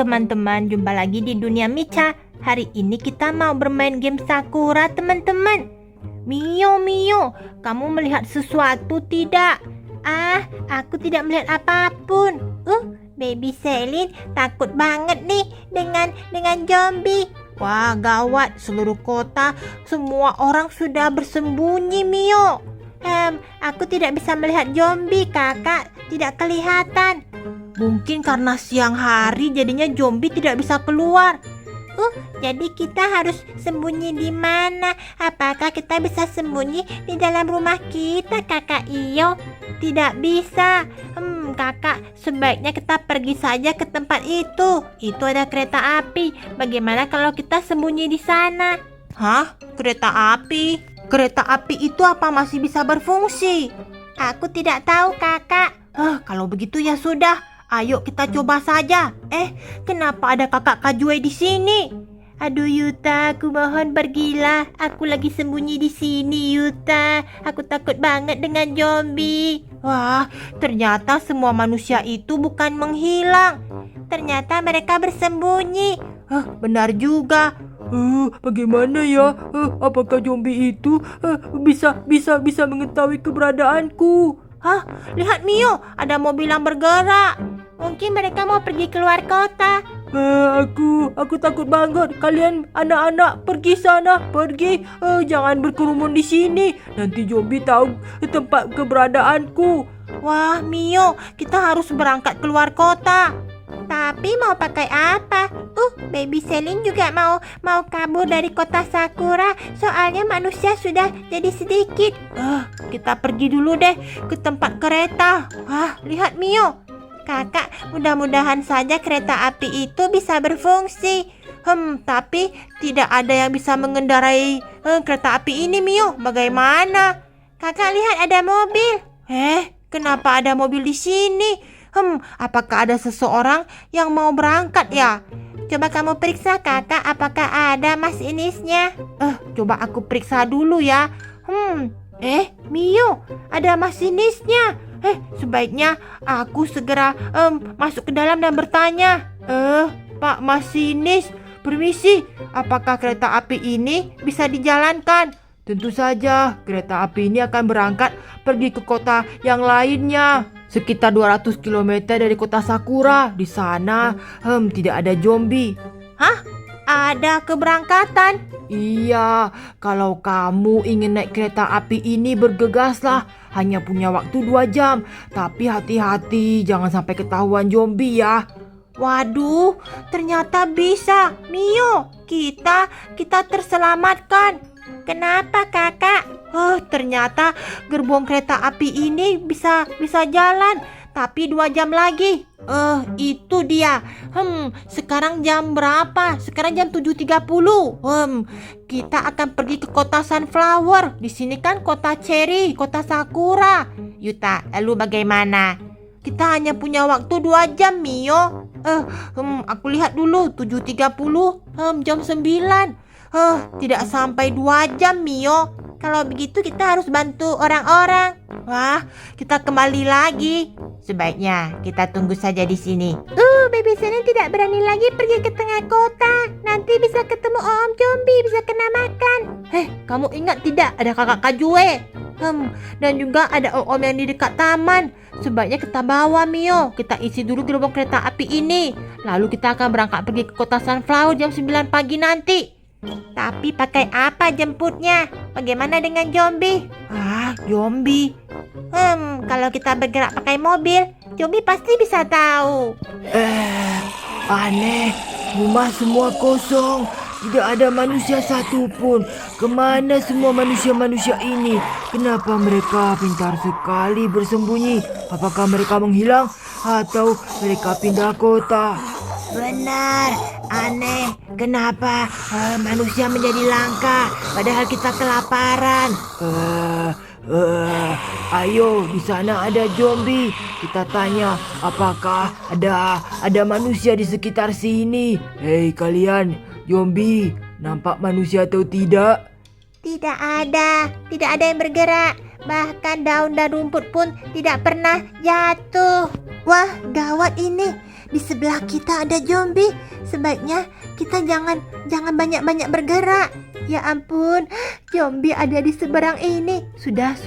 teman-teman, jumpa lagi di Dunia Micha. Hari ini kita mau bermain game Sakura, teman-teman. Mio, kamu melihat sesuatu tidak? Aku tidak melihat apapun. Baby Selin takut banget nih dengan zombie. Wah, gawat, seluruh kota semua orang sudah bersembunyi, Mio. Aku tidak bisa melihat zombie, kakak, tidak kelihatan. Mungkin karena siang hari jadinya zombie tidak bisa keluar. Jadi kita harus sembunyi di mana? Apakah kita bisa sembunyi di dalam rumah kita, kakak Iyo? Tidak bisa. Kakak, sebaiknya kita pergi saja ke tempat itu. Itu ada kereta api. Bagaimana kalau kita sembunyi di sana? Hah? Kereta api? Kereta api itu apa masih bisa berfungsi? Aku tidak tahu, kakak. Kalau begitu ya sudah. Ayo kita coba saja. Kenapa ada kakak Kajue di sini? Aduh Yuta, aku mohon pergilah. Aku lagi sembunyi di sini, Yuta. Aku takut banget dengan zombie. Wah, ternyata semua manusia itu bukan menghilang. Ternyata mereka bersembunyi. Benar juga. Bagaimana ya? Apakah zombie itu bisa mengetahui keberadaanku? Lihat Mio, ada mobil yang bergerak. Mungkin mereka mau pergi keluar kota. Aku takut banget. Kalian anak-anak pergi sana, pergi. Jangan berkerumun di sini. Nanti zombie tahu tempat keberadaanku. Wah Mio, kita harus berangkat keluar kota. Tapi mau pakai apa? Baby Selin juga mau kabur dari kota Sakura. Soalnya manusia sudah jadi sedikit. Kita pergi dulu deh ke tempat kereta. Lihat Mio. Kakak, mudah-mudahan saja kereta api itu bisa berfungsi. Tapi tidak ada yang bisa mengendarai kereta api ini, Mio. Bagaimana? Kakak lihat ada mobil. Kenapa ada mobil di sini? Apakah ada seseorang yang mau berangkat ya? Coba kamu periksa kakak, apakah ada masinisnya? Coba aku periksa dulu ya. Mio, ada masinisnya. Sebaiknya aku segera masuk ke dalam dan bertanya. Pak Masinis, permisi, apakah kereta api ini bisa dijalankan? Tentu saja, kereta api ini akan berangkat pergi ke kota yang lainnya. Sekitar 200 km dari kota Sakura. Di sana tidak ada zombie. Ada keberangkatan? Iya, kalau kamu ingin naik kereta api ini bergegaslah. Hanya punya waktu 2 jam. Tapi hati-hati, jangan sampai ketahuan zombie ya. Waduh, ternyata bisa. Mio, kita terselamatkan. Kenapa kakak? Ternyata gerbong kereta api ini bisa jalan. Tapi 2 jam lagi. Itu dia. Sekarang jam berapa? Sekarang jam 7.30. Kita akan pergi ke kota Sunflower. Di sini kan kota Cherry, kota Sakura. Yuta, lalu bagaimana? Kita hanya punya waktu 2 jam, Mio. Aku lihat dulu, 7.30. Jam 9. Tidak sampai 2 jam, Mio. Kalau begitu kita harus bantu orang-orang. Wah, kita kembali lagi. Sebaiknya kita tunggu saja di sini. Baby Selin tidak berani lagi pergi ke tengah kota. Nanti bisa ketemu om zombie, bisa kena makan. Kamu ingat tidak ada kakak Kajue? Dan juga ada om yang di dekat taman. Sebaiknya kita bawa Mio. Kita isi dulu gerbong kereta api ini. Lalu kita akan berangkat pergi ke kota Sunflower jam 9 pagi nanti. Tapi pakai apa jemputnya? Bagaimana dengan zombie? Zombie. Kalau kita bergerak pakai mobil, zombie pasti bisa tahu. Aneh, rumah semua kosong. Tidak ada manusia satupun. Kemana semua manusia-manusia ini? Kenapa mereka pintar sekali bersembunyi? Apakah mereka menghilang? Atau mereka pindah kota? Benar, aneh. Kenapa manusia menjadi langka padahal kita kelaparan? Ayo, di sana ada zombie. Kita tanya, apakah ada manusia di sekitar sini? Hei kalian, zombie, nampak manusia atau tidak? Tidak ada yang bergerak. Bahkan daun dan rumput pun tidak pernah jatuh. Wah, gawat ini. di sebelah kita ada zombie. Sebaiknya kita jangan banyak-banyak bergerak. Ya ampun, zombie ada di seberang ini. Sudah,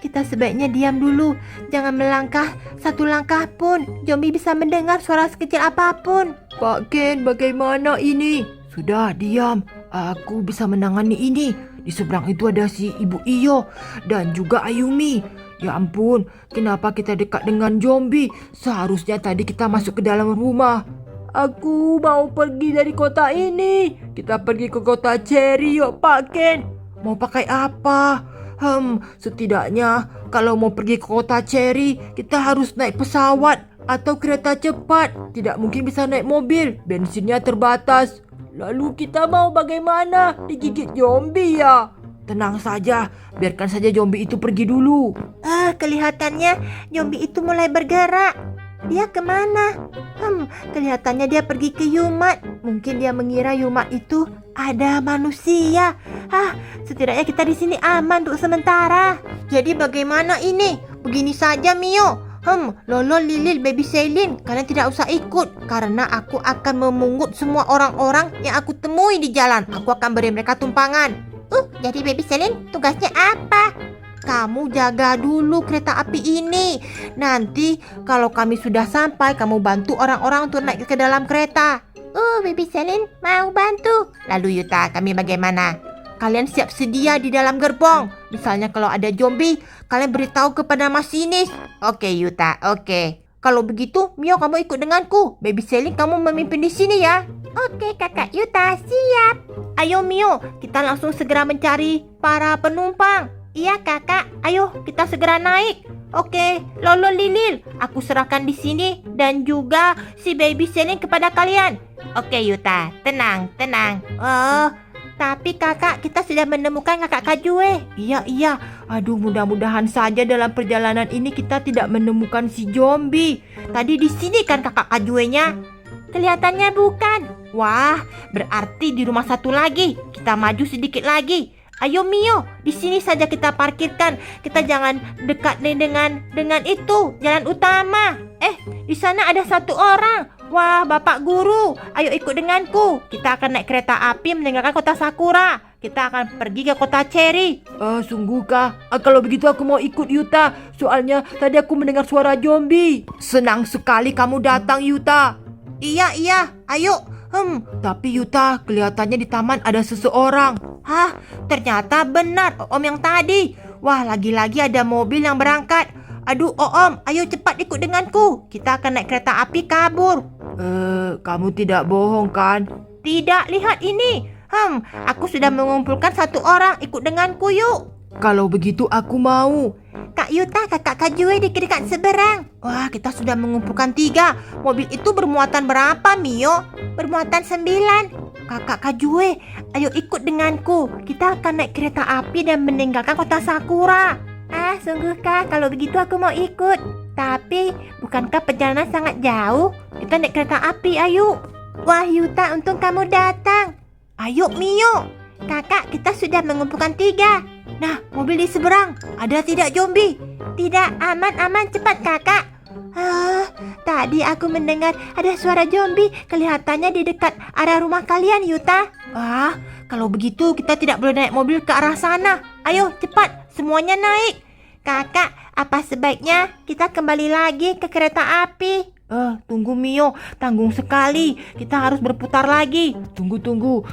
kita sebaiknya diam dulu. Jangan melangkah satu langkah pun. Zombie bisa mendengar suara sekecil apapun. Pak Ken, bagaimana ini? Sudah, diam. Aku bisa menangani ini. Di seberang itu ada si Ibu Iyo dan juga Ayumi. Ya ampun, kenapa kita dekat dengan zombie? Seharusnya tadi kita masuk ke dalam rumah. Aku mau pergi dari kota ini. Kita pergi ke kota Cherry yuk Pak Ken. Mau pakai apa? Setidaknya kalau mau pergi ke kota Cherry, kita harus naik pesawat atau kereta cepat. Tidak mungkin bisa naik mobil, bensinnya terbatas. Lalu kita mau bagaimana? Digigit zombie ya? Tenang saja, biarkan saja zombie itu pergi dulu. Kelihatannya zombie itu mulai bergerak. Dia kemana? Kelihatannya dia pergi ke Yumat. Mungkin dia mengira Yumat itu ada manusia. Setidaknya kita di sini aman untuk sementara. Jadi bagaimana ini? Begini saja Mio. Lolo, Lilil, Baby Selin, kalian tidak usah ikut karena aku akan memungut semua orang-orang yang aku temui di jalan. Aku akan beri mereka tumpangan. Jadi Baby Selin tugasnya apa? Kamu jaga dulu kereta api ini. Nanti kalau kami sudah sampai, kamu bantu orang-orang untuk naik ke dalam kereta. Baby Selin mau bantu. Lalu Yuta, kami bagaimana? Kalian siap sedia di dalam gerbong. Misalnya kalau ada zombie, kalian beritahu kepada masinis. Oke Yuta, oke. Kalau begitu, Mio kamu ikut denganku. Baby Selin kamu memimpin di sini ya. Oke Kakak Yuta, siap. Ayo Mio, kita langsung segera mencari para penumpang. Iya kakak, ayo kita segera naik. Oke, Lolo, Lilil, aku serahkan di sini dan juga si Baby Selin kepada kalian. Oke Yuta, tenang. Tapi kakak, kita sudah menemukan kakak Kajue. Iya. Aduh, mudah-mudahan saja dalam perjalanan ini kita tidak menemukan si zombie. Tadi di sini kan kakak Kajuenya? Kelihatannya bukan. Wah, berarti di rumah satu lagi. Kita maju sedikit lagi. Ayo Mio, di sini saja kita parkirkan. Kita jangan dekat dengan itu jalan utama. Di sana ada satu orang. Wah, Bapak Guru, ayo ikut denganku. Kita akan naik kereta api meninggalkan kota Sakura. Kita akan pergi ke kota Cherry. Sungguhkah? Kalau begitu aku mau ikut Yuta. Soalnya tadi aku mendengar suara zombie. Senang sekali kamu datang Yuta. Iya, ayo. Tapi Yuta, kelihatannya di taman ada seseorang. Ternyata benar Om yang tadi. Wah, lagi-lagi ada mobil yang berangkat. Aduh, Om, ayo cepat ikut denganku. Kita akan naik kereta api kabur. Kamu tidak bohong kan? Tidak, lihat ini. Aku sudah mengumpulkan satu orang. Ikut denganku yuk. Kalau begitu aku mau. Kak Yuta, kakak Kajue di dekat seberang. Wah, kita sudah mengumpulkan 3. Mobil itu bermuatan berapa, Mio? Bermuatan 9. Kakak Kajue, ayo ikut denganku. Kita akan naik kereta api dan meninggalkan kota Sakura. Sungguhkah? Kalau begitu aku mau ikut. Tapi, bukankah perjalanan sangat jauh? Kita naik kereta api, ayo. Wah, Yuta, untung kamu datang. Ayo, Mio. Kakak, kita sudah mengumpulkan 3. Nah, mobil di seberang. Ada tidak zombie? Tidak, aman, cepat kakak. Tadi aku mendengar ada suara zombie. Kelihatannya di dekat arah rumah kalian, Yuta. Kalau begitu kita tidak boleh naik mobil ke arah sana. Ayo, cepat, semuanya naik. Kakak, apa sebaiknya kita kembali lagi ke kereta api? Tunggu Mio, tanggung sekali. Kita harus berputar lagi. Tunggu.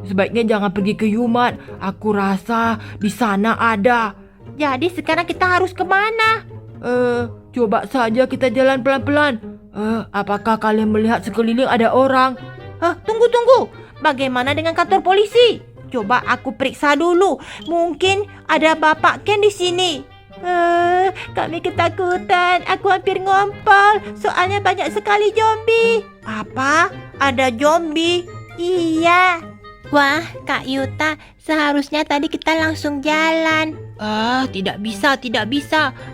Sebaiknya jangan pergi ke Yumat. Aku rasa di sana ada. Jadi sekarang kita harus kemana? Coba saja kita jalan pelan-pelan. Apakah kalian melihat sekeliling ada orang? Tunggu. Bagaimana dengan kantor polisi? Coba aku periksa dulu. Mungkin ada Bapak Ken di sini. Kami ketakutan. Aku hampir ngompol. Soalnya banyak sekali zombie. Apa? Ada zombie? Iya. Wah, Kak Yuta, seharusnya tadi kita langsung jalan. Tidak bisa.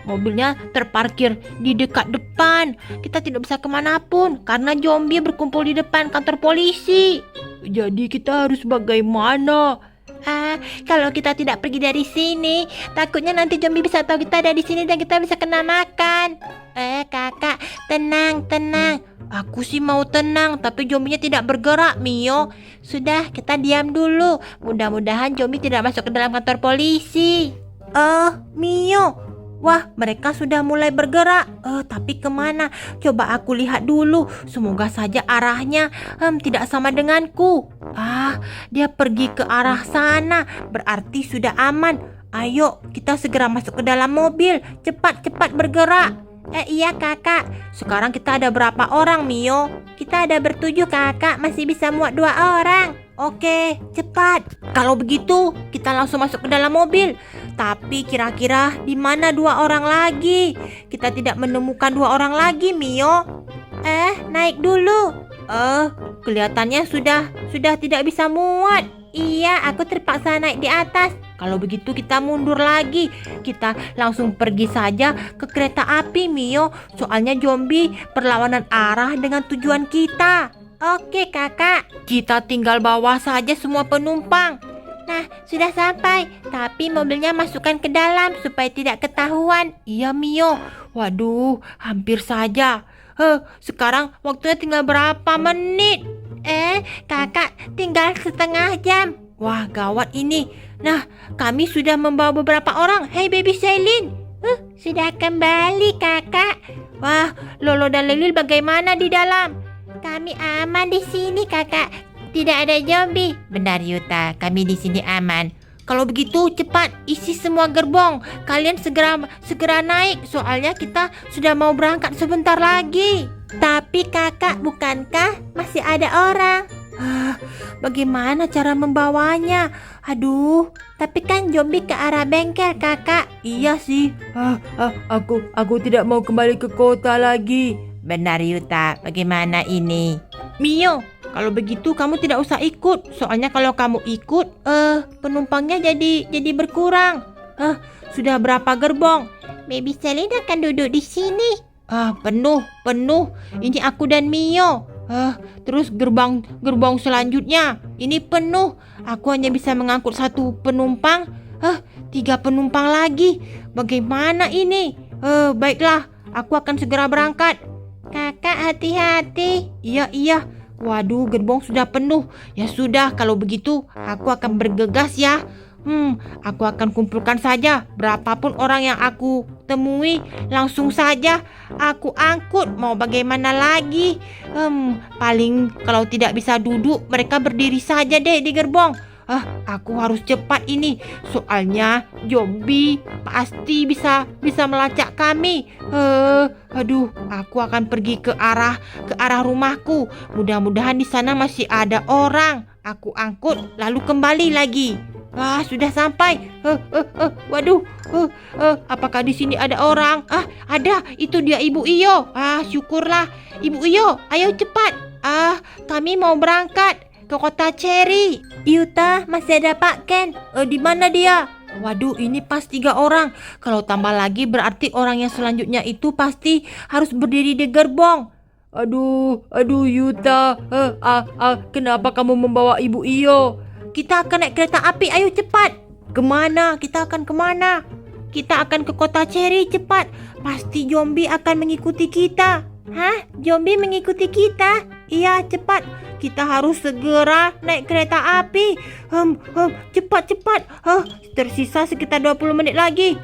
Mobilnya terparkir di dekat depan. Kita tidak bisa kemanapun karena zombie berkumpul di depan kantor polisi. Jadi kita harus bagaimana? Kalau kita tidak pergi dari sini, takutnya nanti zombie bisa tahu kita ada di sini dan kita bisa kena makan. Kakak, tenang. Aku sih mau tenang, tapi zombinya tidak bergerak, Mio. Sudah, kita diam dulu. Mudah-mudahan zombie tidak masuk ke dalam kantor polisi. Mio. Wah, mereka sudah mulai bergerak. Tapi kemana? Coba aku lihat dulu. Semoga saja arahnya tidak sama denganku. Dia pergi ke arah sana. Berarti sudah aman. Ayo, kita segera masuk ke dalam mobil. Cepat bergerak. Iya kakak. Sekarang kita ada berapa orang, Mio? Kita ada 7 kakak. Masih bisa muat 2 orang. Oke, cepat. Kalau begitu, kita langsung masuk ke dalam mobil. Tapi kira-kira di mana 2 orang lagi? Kita tidak menemukan 2 orang lagi, Mio. Naik dulu. Kelihatannya sudah tidak bisa muat. Iya, aku terpaksa naik di atas. Kalau begitu kita mundur lagi. Kita langsung pergi saja ke kereta api, Mio. Soalnya zombie perlawanan arah dengan tujuan kita. Oke kakak. Kita tinggal bawa saja semua penumpang. Nah, sudah sampai. Tapi mobilnya masukkan ke dalam supaya tidak ketahuan. Iya, Mio. Waduh, hampir saja. Sekarang waktunya tinggal berapa menit? Kakak, tinggal setengah jam. Wah, gawat ini. Nah, kami sudah membawa beberapa orang. Hei, baby Celine. Sudah kembali, kakak. Wah, Lolo dan Lilil bagaimana di dalam? Kami aman di sini, kakak. Tidak ada zombie. Benar, Yuta. Kami di sini aman. Kalau begitu cepat isi semua gerbong. Kalian segera naik. Soalnya kita sudah mau berangkat sebentar lagi. Tapi kakak, bukankah masih ada orang? Bagaimana cara membawanya? Aduh, tapi kan zombie ke arah bengkel, kakak. Iya sih. Aku tidak mau kembali ke kota lagi. Benar, Yuta. Bagaimana ini? Mio, kalau begitu kamu tidak usah ikut. Soalnya kalau kamu ikut, penumpangnya jadi berkurang. Sudah berapa gerbong? Baby Celine akan duduk di sini. Penuh. Ini aku dan Mio. Terus gerbong selanjutnya ini penuh. Aku hanya bisa mengangkut 1 penumpang. 3 penumpang lagi. Bagaimana ini? Baiklah, aku akan segera berangkat. Kakak, hati-hati. Iya. Waduh, gerbong sudah penuh. Ya sudah, kalau begitu aku akan bergegas ya. Aku akan kumpulkan saja berapapun orang yang aku temui, langsung saja aku angkut. Mau bagaimana lagi? Paling kalau tidak bisa duduk, mereka berdiri saja deh di gerbong. Aku harus cepat ini. Soalnya zombie pasti bisa melacak kami. Aduh, aku akan pergi ke arah rumahku. Mudah-mudahan di sana masih ada orang. Aku angkut lalu kembali lagi. Sudah sampai. Waduh. Apakah di sini ada orang? Ada. Itu dia Ibu Iyo. Syukurlah. Ibu Iyo, ayo cepat. Kami mau berangkat ke kota Cherry. Yuta, masih ada Pak Ken. Di mana dia? Waduh, ini pas 3 orang. Kalau tambah lagi berarti orang yang selanjutnya itu pasti harus berdiri di gerbong. Aduh Yuta. Kenapa kamu membawa Ibu Iyo? Kita akan naik kereta api, ayo cepat. Kemana? Kita akan kemana? Kita akan ke kota Cherry, cepat. Pasti zombie akan mengikuti kita. Zombie mengikuti kita? Iya, cepat. Kita harus segera naik kereta api. Cepat. Tersisa sekitar 20 menit lagi.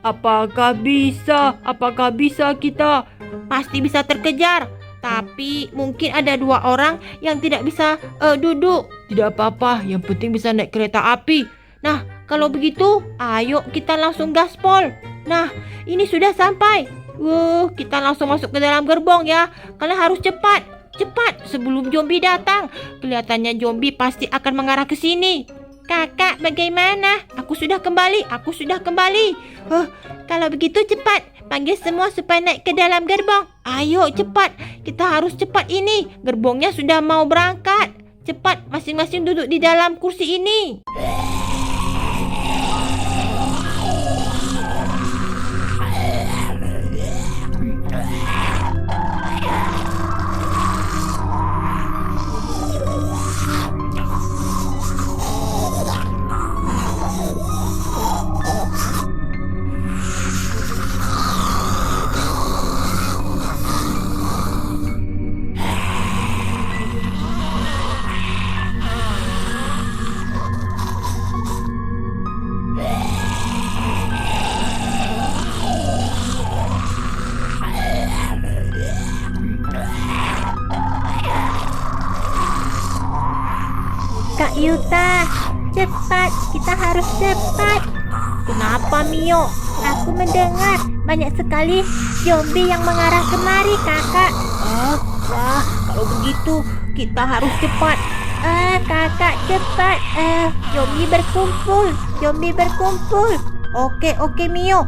Apakah bisa kita? Pasti bisa terkejar. Tapi mungkin ada 2 orang yang tidak bisa duduk. Tidak apa-apa, yang penting bisa naik kereta api. Nah, kalau begitu, ayo kita langsung gaspol. Nah, ini sudah sampai. Kita langsung masuk ke dalam gerbong ya. Kalian harus cepat sebelum zombie datang. Kelihatannya zombie pasti akan mengarah ke sini. Kakak, bagaimana? Aku sudah kembali. Kalau begitu cepat. Panggil semua supaya naik ke dalam gerbong. Ayo cepat. Kita harus cepat ini. Gerbongnya sudah mau berangkat. Cepat, masing-masing duduk di dalam kursi ini. Kak Yuta. Cepat, kita harus cepat. Kenapa, Mio? Aku mendengar banyak sekali zombie yang mengarah kemari, Kakak. Wah, kalau begitu kita harus cepat. Kakak cepat. Zombie berkumpul. Oke, Mio.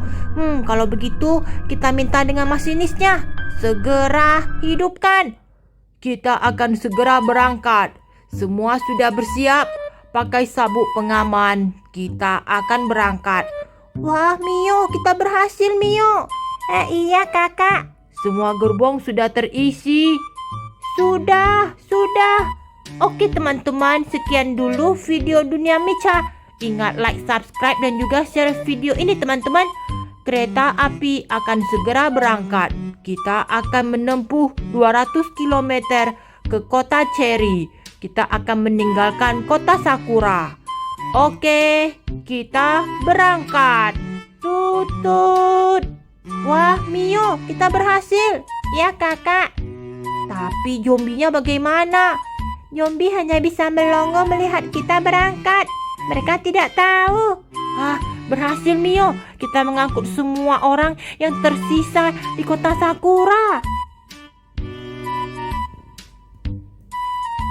Kalau begitu kita minta dengan masinisnya. Segera hidupkan. Kita akan segera berangkat. Semua sudah bersiap. Pakai sabuk pengaman. Kita akan berangkat. Wah, Mio, kita berhasil, Mio. Iya, Kakak. Semua gerbong sudah terisi. Sudah. Oke, teman-teman, sekian dulu video Dunia Micha. Ingat like, subscribe, dan juga share video ini, teman-teman. Kereta api akan segera berangkat. Kita akan menempuh 200 km ke kota Cherry. Kita akan meninggalkan kota Sakura. Oke, kita berangkat. Tutut. Wah, Mio, kita berhasil. Ya, Kakak. Tapi zombinya bagaimana? Zombie hanya bisa melongo melihat kita berangkat. Mereka tidak tahu. Berhasil, Mio. Kita mengangkut semua orang yang tersisa di kota Sakura.